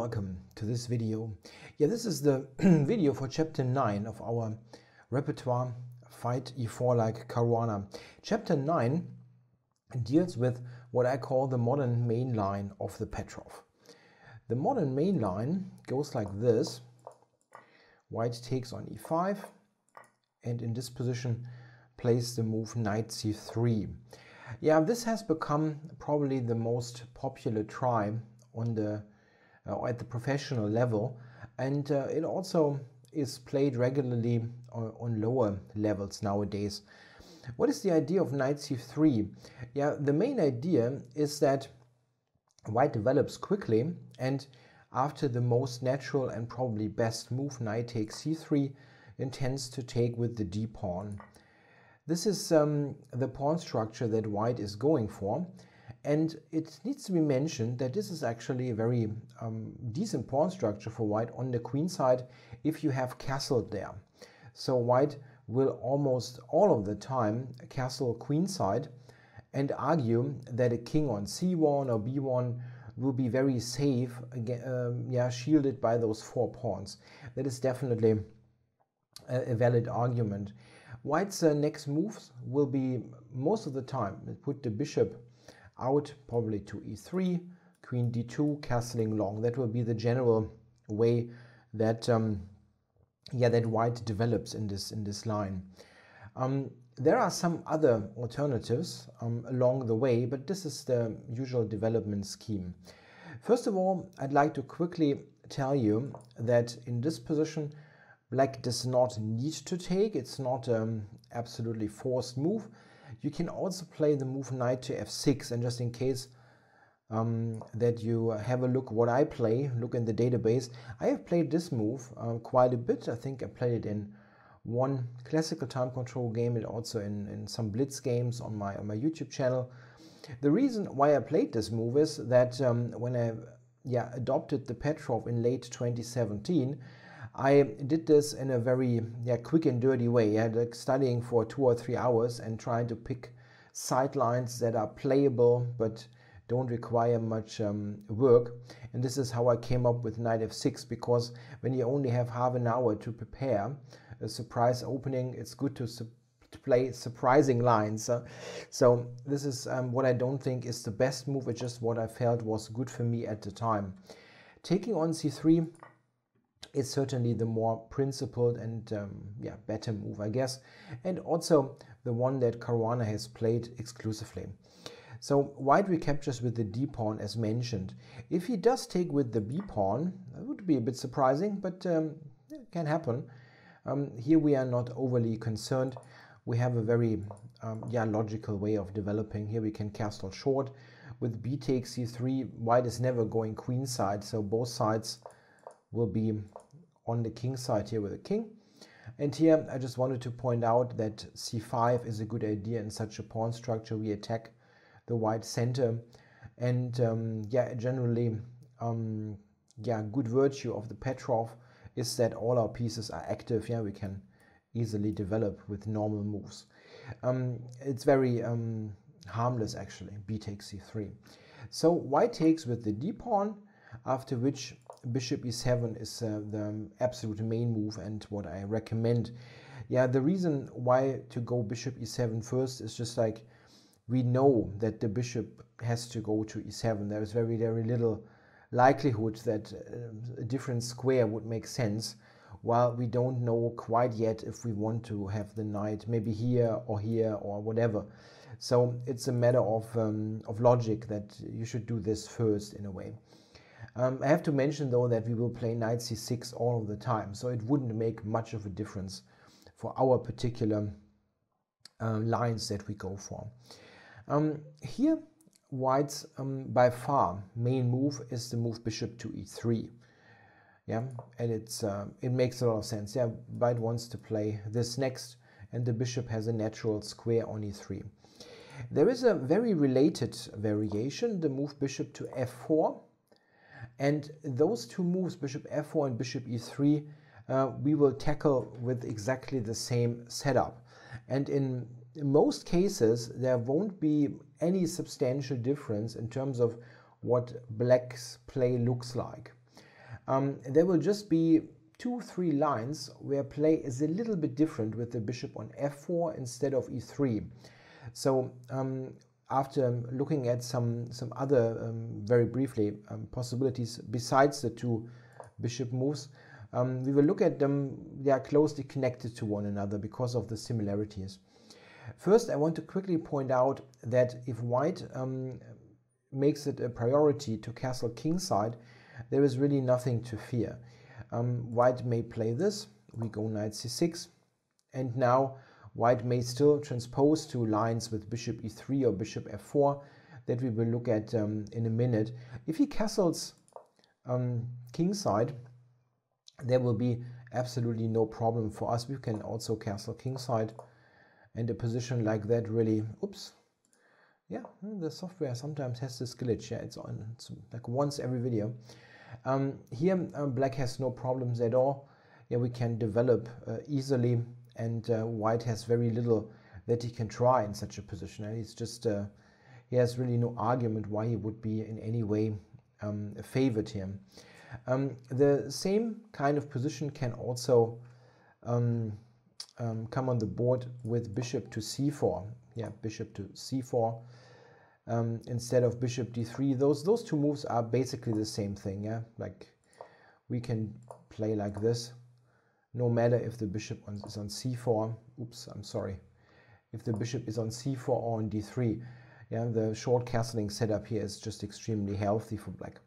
welcome to this video. This is the video for chapter 9 of our repertoire Fight e4 like Caruana. Chapter 9 deals with what I call the modern main line of the Petrov. The modern main line goes like this. White takes on e5 and in this position plays the move knight c3. This has become probably the most popular try on the at the professional level, and it also is played regularly on lower levels nowadays. What is the idea of knight c3? The main idea is that white develops quickly, and after the most natural and probably best move, knight takes c3, intends to take with the d pawn. This is the pawn structure that white is going for, and it needs to be mentioned that this is actually a very decent pawn structure for white on the queen side if you have castled there. So white will almost all of the time castle queen side and argue that a king on c1 or b1 will be very safe, shielded by those four pawns. That is definitely a valid argument. White's next moves will be most of the time put the bishop out probably to e3, queen d2, castling long. That will be the general way that that white develops in this line. There are some other alternatives along the way, but this is the usual development scheme. First of all, I'd like to quickly tell you that in this position black does not need to take. It's not absolutely forced move. You can also play the move knight to f6, and just in case that you have a look what I play, look in the database. I have played this move quite a bit. I think I played it in one classical time control game and also in some blitz games on my YouTube channel. The reason why I played this move is that when I adopted the Petrov in late 2017, I did this in a very quick and dirty way. Like studying for 2 or 3 hours and trying to pick sidelines that are playable but don't require much work. And this is how I came up with knight f6, because when you only have half an hour to prepare a surprise opening, it's good to play surprising lines. So this is what I don't think is the best move. It's just what I felt was good for me at the time. Taking on c3 is certainly the more principled and better move, I guess, and also the one that Caruana has played exclusively. So white recaptures with the d pawn as mentioned. If he does take with the b pawn, that would be a bit surprising, but it can happen. Here we are not overly concerned. We have a very logical way of developing. Here we can castle short with b takes c3. White is never going queenside, so both sides will be on the king side here with the king. And here I just wanted to point out that c5 is a good idea in such a pawn structure. We attack the white center, and generally good virtue of the Petrov is that all our pieces are active. We can easily develop with normal moves. It's very harmless actually, b takes c3. So white takes with the d pawn, after which bishop e7 is the absolute main move and what I recommend. The reason why to go bishop e7 first is just like we know that the bishop has to go to e7. There is very, very little likelihood that a different square would make sense, while we don't know quite yet if we want to have the knight maybe here or whatever. So it's a matter of logic that you should do this first in a way. I have to mention though that we will play knight c6 all of the time, so it wouldn't make much of a difference for our particular lines that we go for. Here white's by far main move is the move bishop to e3. And it makes a lot of sense. White wants to play this next, and the bishop has a natural square on e3. There is a very related variation, the move bishop to f4. And those two moves, bishop f4 and bishop e3, we will tackle with exactly the same setup. And in most cases, there won't be any substantial difference in terms of what black's play looks like. there will just be 2-3 lines where play is a little bit different with the bishop on f4 instead of e3. So after looking at some other, very briefly, possibilities besides the two bishop moves, we will look at them. They are closely connected to one another because of the similarities. First, I want to quickly point out that if white makes it a priority to castle kingside, there is really nothing to fear. White may play this, we go knight c6, and now white may still transpose to lines with bishop e3 or bishop f4 that we will look at in a minute. If he castles kingside, there will be absolutely no problem for us. We can also castle kingside, and a position like that really, oops, yeah, the software sometimes has this glitch. Yeah, it's like once every video. Here black has no problems at all. Yeah, we can develop easily, and white has very little that he can try in such a position. And he's just he has really no argument why he would be in any way favored here. The same kind of position can also come on the board with bishop to c4. Yeah, bishop to c4 instead of bishop d3. Those two moves are basically the same thing. Yeah, like we can play like this, no matter if the bishop is on c4. Oops, I'm sorry. If the bishop is on c4 or on d3, yeah, the short castling setup here is just extremely healthy for black.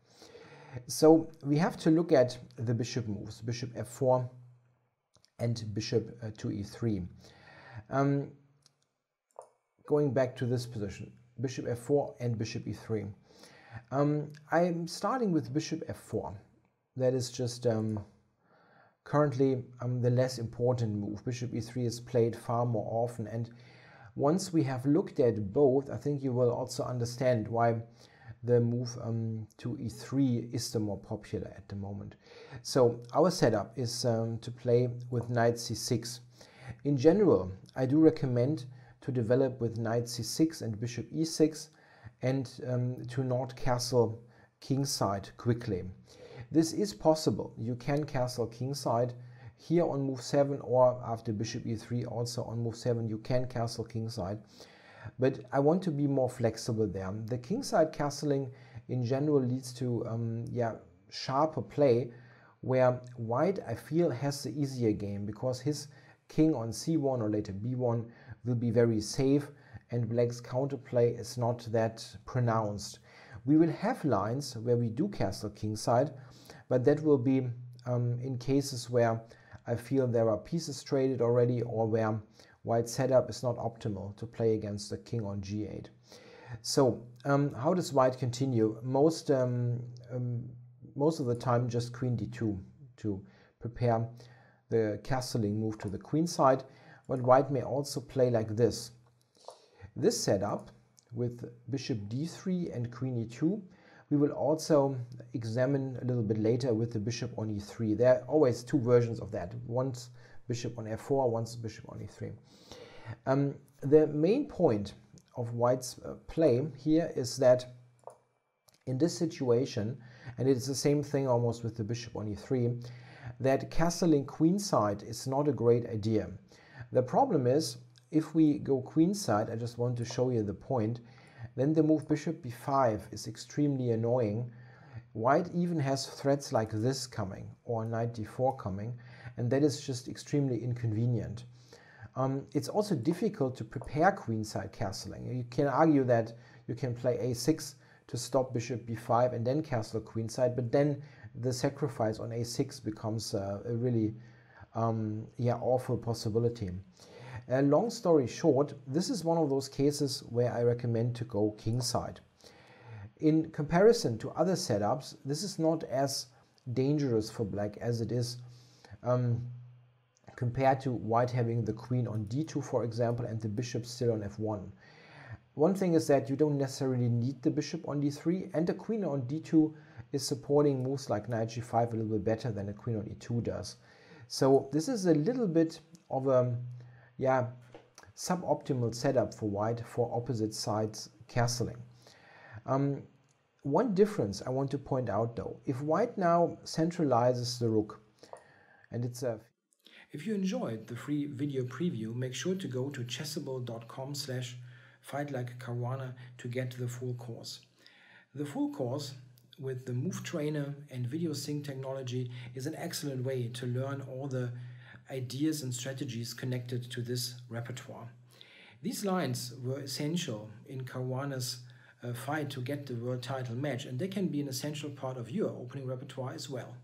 So we have to look at the bishop moves, bishop f4 and bishop to e3. Going back to this position, bishop f4 and bishop e3. I'm starting with bishop f4. That is just currently the less important move. Bishop e3 is played far more often, and once we have looked at both, I think you will also understand why the move to e3 is the more popular at the moment. So our setup is to play with knight c6. In general, I do recommend to develop with knight c6 and bishop e6, and to not castle kingside quickly. This is possible. You can castle kingside here on move 7, or after bishop e3 also on move 7 you can castle kingside. But I want to be more flexible there. The kingside castling in general leads to sharper play, where white, I feel, has the easier game because his king on c1 or later b1 will be very safe, and black's counterplay is not that pronounced. We will have lines where we do castle kingside, but that will be in cases where I feel there are pieces traded already, or where white's setup is not optimal to play against the king on g8. So how does white continue? Most of the time just queen d2 to prepare the castling move to the queen side, but white may also play like this. This setup with bishop d3 and queen e2 we will also examine a little bit later with the bishop on e3. There are always two versions of that. Once bishop on f4, once bishop on e3. The main point of white's play here is that in this situation, and it is the same thing almost with the bishop on e3, that castling queenside is not a great idea. The problem is, if we go queenside, I just want to show you the point, then the move bishop b5 is extremely annoying. White even has threats like this coming, or knight d4 coming, and that is just extremely inconvenient. It's also difficult to prepare queenside castling. You can argue that you can play a6 to stop bishop b5 and then castle queenside, but then the sacrifice on a6 becomes a really awful possibility. Long story short, this is one of those cases where I recommend to go kingside. In comparison to other setups, this is not as dangerous for black as it is compared to white having the queen on d2, for example, and the bishop still on f1. One thing is that you don't necessarily need the bishop on d3, and the queen on d2 is supporting moves like knight g5 a little bit better than the queen on e2 does. So this is a little bit of a suboptimal setup for white for opposite sides castling. One difference I want to point out though, if white now centralizes the rook, and it's a... If you enjoyed the free video preview, make sure to go to chessable.com/fightlikecaruana to get the full course. The full course with the Move Trainer and Video Sync technology is an excellent way to learn all the ideas and strategies connected to this repertoire. These lines were essential in Caruana's fight to get the world title match, and they can be an essential part of your opening repertoire as well.